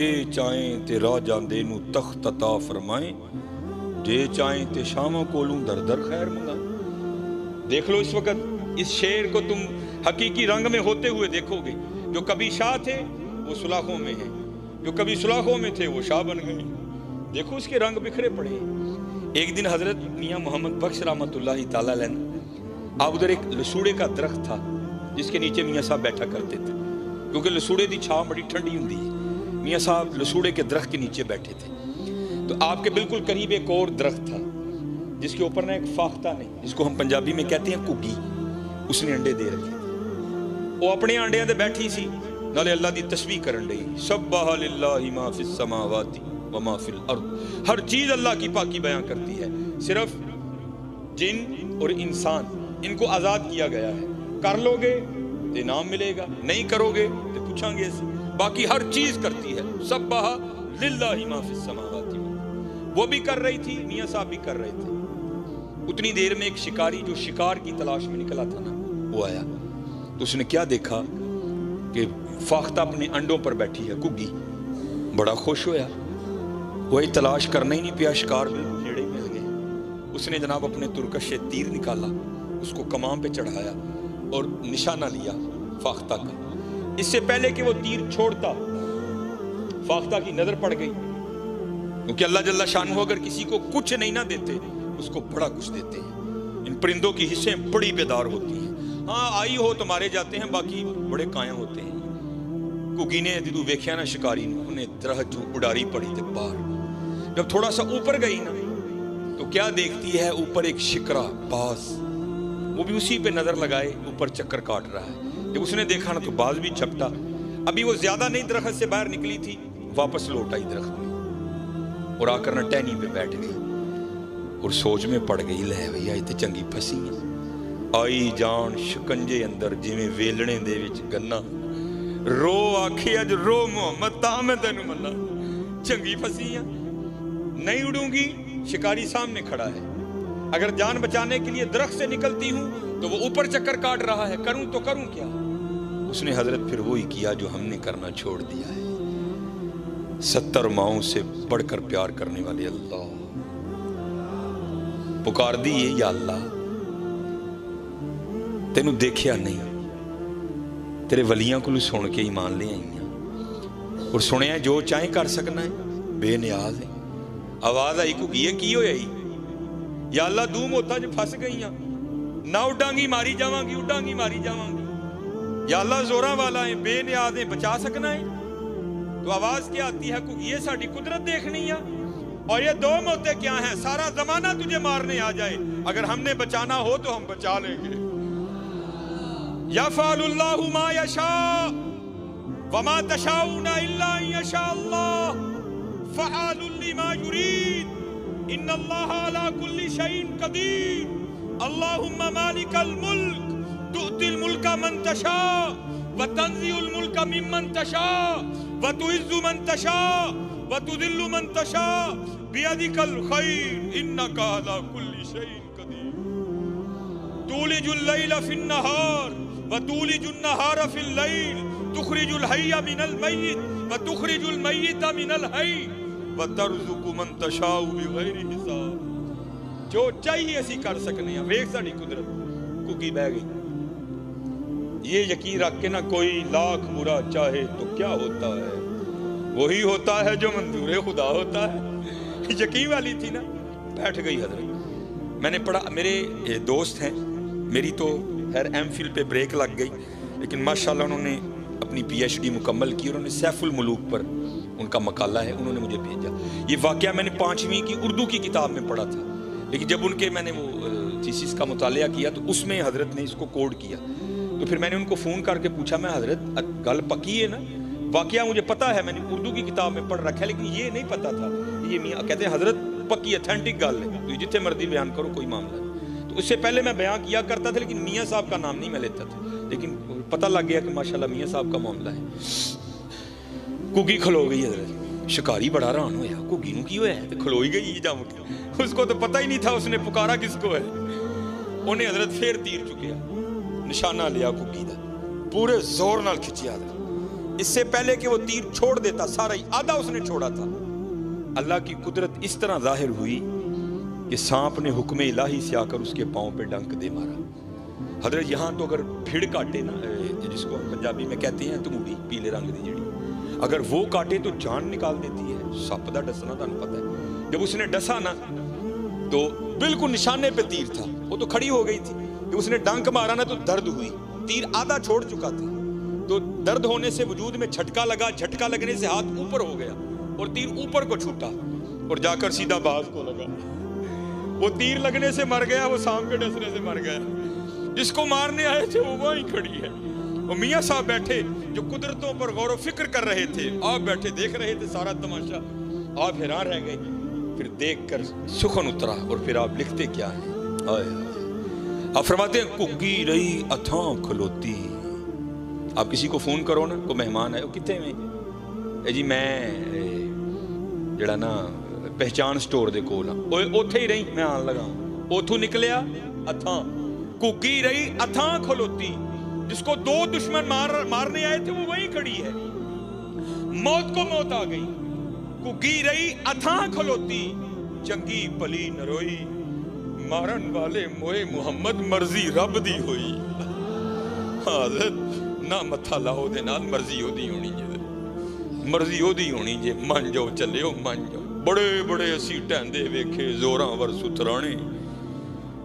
जे चाहें ते राह जांदे नू तख्त अता फरमाएं, जे चाहें ते शामों कोलूं दर दर खैर मंगाएं। देख लो इस वक्त इस शेर को तुम हकीकी रंग में होते हुए देखोगे। जो कभी शाह थे वो सुलाखों में हैं, जो कभी सुलाखों में थे वो शाह बन गए। देखो उसके रंग बिखरे पड़े। एक दिन हजरत मियाँ मोहम्मद बख्श रहमतुल्लाहि तआला अलैह, आप उधर एक लसूड़े का दरख्त था जिसके नीचे मियाँ साहब बैठा करते थे, क्योंकि लसूड़े की छाव बड़ी ठंडी होती है। मियाँ साहब लसूड़े के दरख्त के नीचे बैठे थे, तो आपके बिल्कुल करीब एक और दरख्त था जिसके ऊपर ना एक फाख्ता नहीं, जिसको हम पंजाबी में कहते हैं घुग्गी, उसने अंडे दे रखे थे। वो अपने अंडियां दे बैठी सी, नाले अल्लाह दी तस्बीह करन डई, सब्बाह लिल्लाहि मा फिस समावाति व मा फिल अर्द। हर चीज अल्लाह की पाकी बयां करती है, सिर्फ जिन और इंसान इनको आजाद किया गया है। कर लोगे तो इनाम मिलेगा, नहीं करोगे तो पूछांगे ऐसे। बाकी हर चीज करती है। सब्बाह लिल्लाहि मा फिस समावाति, वो भी कर रही थी, मियाँ साहब भी कर रहे थे। उतनी देर में एक शिकारी जो शिकार की तलाश में निकला था ना, वो आया। तो उसने क्या देखा कि फाख्ता अपने अंडों पर बैठी है घुग्गी। बड़ा खुश होया, वही तलाश करना ही नहीं पिया, शिकार बिल्कुल नेड़े मिल गए। उसने जनाब अपने तुरकश से तीर निकाला, उसको कमान पे चढ़ाया और निशाना लिया फाख्ता का। इससे पहले कि वो तीर छोड़ता, फाख्ता की नजर पड़ गई, क्योंकि अल्लाह जल्ला शानहू अगर किसी को कुछ नहीं ना देते उसको बड़ा कुछ देते हैं। इन परिंदों की हिस्सें बड़ी बेदार होती हैं। हाँ, आई हो तो मारे जाते हैं, बाकी बड़े काया होते हैं। घुग्गी ने जदू वेख्या ना शिकारी ने, उन्हें दरख्त चों उड़ारी पड़ी थे बाहर। जब थोड़ा सा ऊपर गई ना, तो क्या देखती है, ऊपर एक शिकरा बाज, वो भी उसी पे नजर लगाए ऊपर चक्कर काट रहा है। जब उसने देखा ना तो बाज भी झपटा। अभी वो ज्यादा नहीं दरख्त से बाहर निकली थी, वापस लौट आई दरख्त में और आकर ना टहनी पे बैठ गई और सोच में पड़ गई, ले भैया ये तो चंगी फसी है। आई जान शिकंजे अंदर जिवें वेलणे दे विच गन्ना, रो आखे अज रो मोहम्मद ता मैं तेनू मन्ना, चंगी फसी है, नहीं उड़ूंगी। शिकारी सामने खड़ा है, अगर जान बचाने के लिए दरख्त से निकलती हूं तो वो ऊपर चक्कर काट रहा है, करूं तो करूं क्या। उसने हजरत फिर वही किया जो हमने करना छोड़ दिया है। 70 माओं से बढ़कर प्यार करने वाले अल्लाह, पुकार दी है, या अल्लाह तेनू देखिया नहीं, तेरे वलियां को सुन के ईमान ले आई और सुनिया जो चाहे कर सकना है, बेनियाज है। आवाज आई घुग्गी की होया ही, या अल्लाह दू मौतां च फस गई, ना उडांगी मारी जावांगी, उडांगी मारी जावांगी। या अल्लाह जोरा वाला है, बेनियाज है, बचा सकना है। तो आवाज क्या आती है, ये साडी कुदरत देखनी है, और ये दो मौतें क्या हैं, सारा जमाना तुझे मारने आ जाए, अगर हमने बचाना हो तो हम बचा लेंगे। यफ़अलुल्लाहु मा यशा वमा तशाऊना इल्ला अन यशा अल्लाह फ़अलुल लिमा युरीद इन्नल्लाहा अला कुल्ली शैइन क़दीर। अल्लाहुम्मा मालिकल मुल्क तुअतिल मुल्का मन तशा व तंज़िउल मुल्का मिम्मन तशा व तुइज़्ज़ु मन तशा व तुदिल्लु मन तशा बियदिकल खैर इन्नका अला कुल्ली शैइन क़दीर। तूलिजुल लैला फिन नहार व तूलिजुन नहारा फिल लैल तुखरिजुल हय्य मिनल मय्यित व तुखरिजुल मय्यिता मिनल हय्य व तर्ज़ुकु मन तशाउ बिगैरि हिसाब। जो चाहिए असी कर सकने हैं। वेख साडी कुदरत। घुग्गी बह गई। ये यकीन रख के ना, कोई लाख बुरा चाहे तो क्या होता है, वही होता है जो मंजूर खुदा होता है। यकीन वाली थी ना, बैठ गई हजरत। मैंने पढ़ा, मेरे दोस्त हैं, मेरी तो खैर एमफिल पे ब्रेक लग गई, लेकिन माशाल्लाह उन्होंने अपनी पीएचडी मुकम्मल की। उन्होंने सैफुल मुलूक पर उनका मकाला है, उन्होंने मुझे भेजा। ये वाकया मैंने 5वीं की उर्दू की किताब में पढ़ा था, लेकिन जब उनके मैंने वो थीसिस का मुतालिया किया तो उसमें हजरत ने इसको कोड किया। तो फिर मैंने उनको फ़ोन करके पूछा, मैं हजरत गल पक्की है ना, वाकया मुझे पता है, मैंने उर्दू की किताब में पढ़ रखा है, लेकिन ये नहीं पता था। ये मियाँ कहते हैं हजरत पक्की अथेंटिक गल है, तो जितने मर्जी बयान करो, कोई मामला नहीं। तो उससे पहले मैं बयान किया करता था, लेकिन मियाँ साहब का नाम नहीं मैं लेता था, लेकिन पता लग गया कि माशाल्लाह मियाँ साहब का मामला है। घुग्गी खलो गई हजरत। शिकारी बड़ा हैरान होया, घुग्गी नूं की होया है, तो खलो ही गई जम के। उसको तो पता ही नहीं था उसने पुकारा किसको है। उन्हें हजरत फिर तीर चुकिया, निशाना लिया घुग्गी दा, पूरे जोर नाल खिंचिया। اس سے پہلے کہ وہ تیر چھوڑ دیتا سارا ہی آدھا اس نے چھوڑا تھا. اللہ کی قدرت اس طرح ظاہر ہوئی کہ سانپ نے حکم الہی سے آ کر اس کے پاؤں پہ ڈنک دے مارا. حضرت یہاں تو اگر بھیڑ کاٹے نا، جس کو ہم پنجابی میں کہتے ہیں تموڑی پیلے رنگ دی جڑی، اگر وہ کاٹے تو جان نکال دیتی ہے. سپ دا ڈسنا تمہیں پتہ ہے. جب اس نے ڈسا نا تو بالکل نشانے پہ تیر تھا، وہ تو کھڑی ہو گئی تھی. جب اس نے ڈنک مارا نا تو درد ہوئی، تیر آدھا چھوڑ چکا تھا. تو درد ہونے سے وجود میں جھٹکا لگا، جھٹکا لگنے سے ہاتھ اوپر ہو گیا اور تیر اوپر کو چھوٹا اور جا کر سیدھا باز کو لگا. وہ تیر لگنے سے مر گیا، وہ سانپ کے ڈسنے سے مر گیا. جس کو مارنے آئے تھے وہ وہیں کھڑی ہے. اور میاں صاحب بیٹھے جو قدرتوں پر غور و فکر کر رہے تھے، آپ بیٹھے دیکھ رہے تھے سارا تماشا. آپ حیران رہ گئے. پھر دیکھ کر سخن اترا اور پھر آپ لکھتے کیا ہیں. آپ فرماتے ہیں کگی رہی اتھاں کھلوتی. آپ کسی کو فون کرو نا، کوئی مہمان آئے، وہ کتنے میں جی میں جڑا نا پہچان سٹور دے کول ہاں، اوتھے ہی رہی، میں آن لگا. اوتھوں نکلیا اتھاں، کگی رہی اتھاں کھلوتی. جس کو دو دشمن مارنے آئے تھے وہ وہیں کھڑی ہے. موت کو موت آ گئی. کگی رہی اتھاں کھلوتی، چنگی پلی نروئی، مارن والے موئے محمد مرضی رب دی ہوئی. حضرت نہ متھا لاؤ دے نال مرضی ہو دی ہونی جے، مرضی ہو دی ہونی جے. من جو چلے ہو من جو. بڑے بڑے اسی ٹہندے ویکھے زوراں ور سترانے،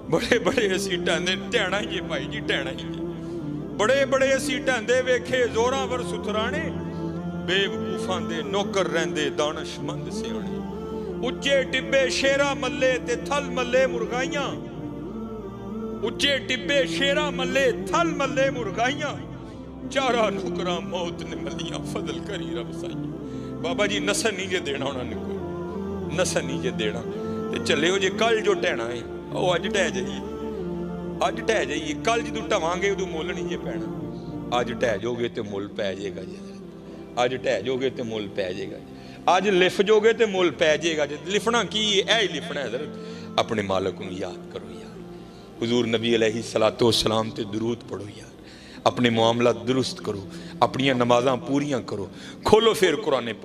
بڑے بڑے اسی ٹہندے ٹہنا ہی جے بھائی جی، ٹہنا ہی جے. بڑے بڑے اسی ٹہندے ویکھے زوراں ور سترانے، بے وقوفاں دے نوکر رہندے دانش مند سیانے. اچے ٹبے شیرا ملے تے تھل ملے مرغائیاں، اچے ٹبے شیرا ملے تھل ملے مرغائیاں، چارہ نکراں موت نے ملیاں فضل کری رب سائیاں. بابا جی نسن نہیں جے دینا انہوں نے، کوئی نسن نہیں جے دینا. تے چلے ہو جے کل جو ٹہنا ہے وہ اج ٹہ جائیے، اج ٹہ جائیے. کل جدو ٹھواں گے ادو مول نہیں جے پینا. اج ٹہ جو گے تے مول پے جائے گا جی. اج ٹہ جو گے تے مول پے جائے گا. اج لف جو گے تے مول پے جائے گا. لفنا کی اے ہی لفنا ہے حضرت، اپنے مالک کو یاد کرو یار. حضور نبی علیہ السلام تے درود پڑھو یار. اپنے معاملات درست کرو، اپنی نمازاں پوریاں کرو. کھولو پھر قرآن پاک.